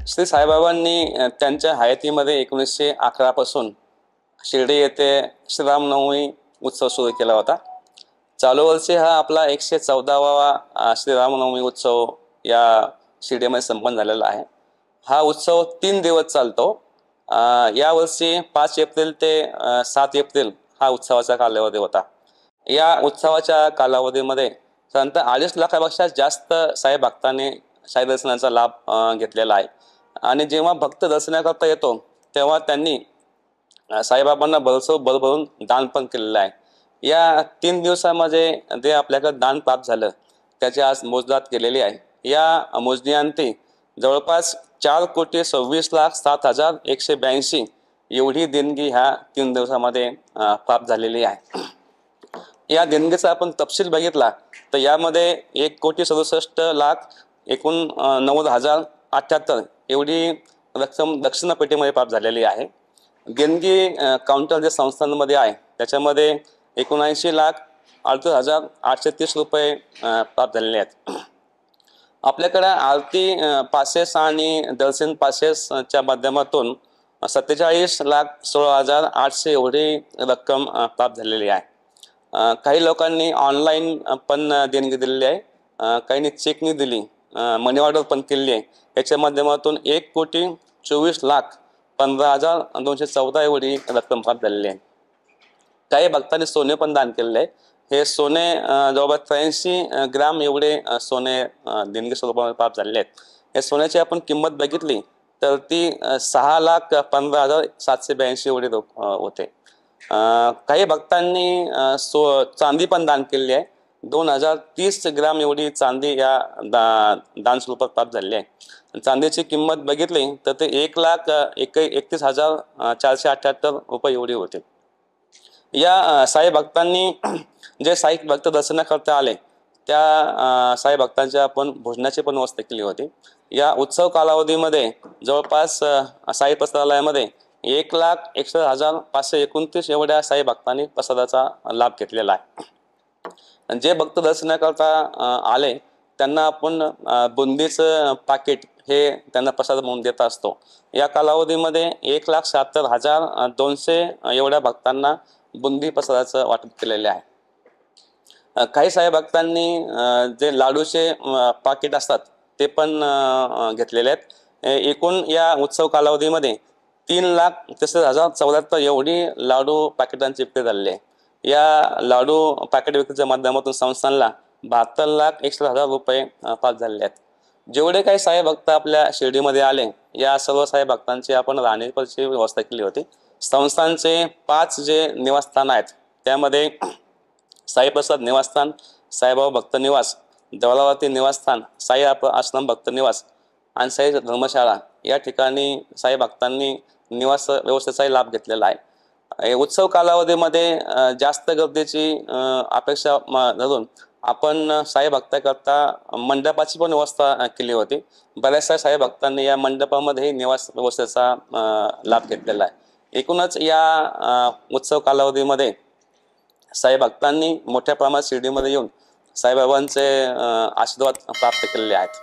श्री साईबाबांनी त्यांच्या हयातीमध्ये 1911 पासून शिर्डी येथे श्रीरामनवमी उत्सव सुरू केला होता। चालू वर्षी हा आपला 114वा श्रीरामनवमी उत्सव या शिर्डीमध्ये संपन्न झालेला आहे। हा उत्सव 3 दिवस चालतो। या वर्षी 5 एप्रिल ते 7 एप्रिल हा उत्सवाचा कालावधी होता। या उत्सवाच्या कालावधीमध्ये साधारणतः 2.5 लाखापेक्षा जास्त साई भक्तांनी साई दर्शनाचा लाभ घेतलेला आहे। आणि जेव्हा भक्त दर्शनाकरता येतो तेव्हा त्यांनी साईबाबांना भरभरून दान पण केलेलं आहे। या 3 दिवसामध्ये जे आपल्याकडे दान प्राप्त झालं त्याची आज मोजदाद केलेली आहे। या मोजणीअंती जवळपास 4,26,07,182 एवढी देणगी ह्या 3 दिवसामध्ये प्राप्त झालेली आहे। या देणगीचा आपण तपशील बघितला तर यामध्ये 1,67,89,078 एवढी रक्कम दक्षिणा पेटीमध्ये प्राप्त झालेली आहे। देणगी काउंटर जे संस्थांमध्ये आहे त्याच्यामध्ये 79,38,830 रुपये प्राप्त झालेले आहेत। आपल्याकडे आरती पासेस आणि दर्शन पासेसच्या माध्यमातून 47,16,800 एवढी रक्कम प्राप्त झालेली आहे। काही लोकांनी ऑनलाईन पण देणगी दिलेली आहे, काहींनी चेकनी दिली, मनी ऑर्डर पण केली आहे। याच्या माध्यमातून 1,24,15,214 एवढी रक्कम प्राप्त झालेली आहे। काही भक्तांनी सोने पण दान केलेले आहे। हे सोने जवळपास 83 ग्राम एवढे सोने देणगी स्वरूपामध्ये प्राप्त झालेले आहेत। या सोन्याची आपण किंमत बघितली तर ती 6,15,782 एवढी होते। काही भक्तांनी चांदी पण दान केलेली आहे। 2,030 ग्राम एवढी चांदी या दान स्वरूपात प्राप्त झालेली आहे। चांदीची किंमत बघितली तर ते 1,31,478 रुपये एवढी होते। या साई भक्तांनी जे साई भक्त दर्शनाकरता आले त्या साई भक्तांच्या आपण भोजनाची पण व्यवस्था केली होती। या उत्सव कालावधीमध्ये जवळपास साई प्रसादालयामध्ये 1,61,529 एवढ्या साई भक्तांनी प्रसादाचा लाभ घेतलेला आहे। जे भक्त दर्शनाकरता आले त्यांना आपण बुंदीचं पाकिट हे त्यांना प्रसाद म्हणून देत असतो। या कालावधीमध्ये 1,77,200 एवढ्या भक्तांना बुंदी प्रसादाचं वाटप केलेले आहे। काही साई भक्तांनी जे लाडूचे पाकिट असतात ते पण घेतलेले आहेत। एकूण या उत्सव कालावधीमध्ये 3,63,074 एवढी लाडू पाकिटांची विक्री झालेली आहे। या लाडू पाकिट विक्रीच्या माध्यमातून संस्थांना 72,61,000 रुपये प्राप्त झालेले आहेत। जेवढे काही साई भक्त आपल्या शिर्डीमध्ये आले या सर्व साई भक्तांची आपण राहण्याची व्यवस्था केली होती। संस्थांचे 5 जे निवासस्थान आहेत त्यामध्ये साईप्रसाद निवासस्थान, साईबाबा भक्त निवास, देवळावरती निवासस्थान, साई आश्रम भक्त निवास आणि साई धर्मशाळा या ठिकाणी साई भक्तांनी निवास व्यवस्थेचाही लाभ घेतलेला आहे. उत्सव कालावधीमध्ये जास्त गर्दीची अपेक्षा धरून आपण साई भक्ताकरता मंडपाची पण व्यवस्था केली होती. बऱ्याचशा साई भक्तांनी या मंडपामध्येही निवास व्यवस्थेचा लाभ घेतलेला आहे. एकूणच या उत्सव कालावधीमध्ये साई भक्तांनी मोठ्या प्रमाणात शिर्डीमध्ये येऊन साईबाबांचे आशीर्वाद प्राप्त केलेले आहेत.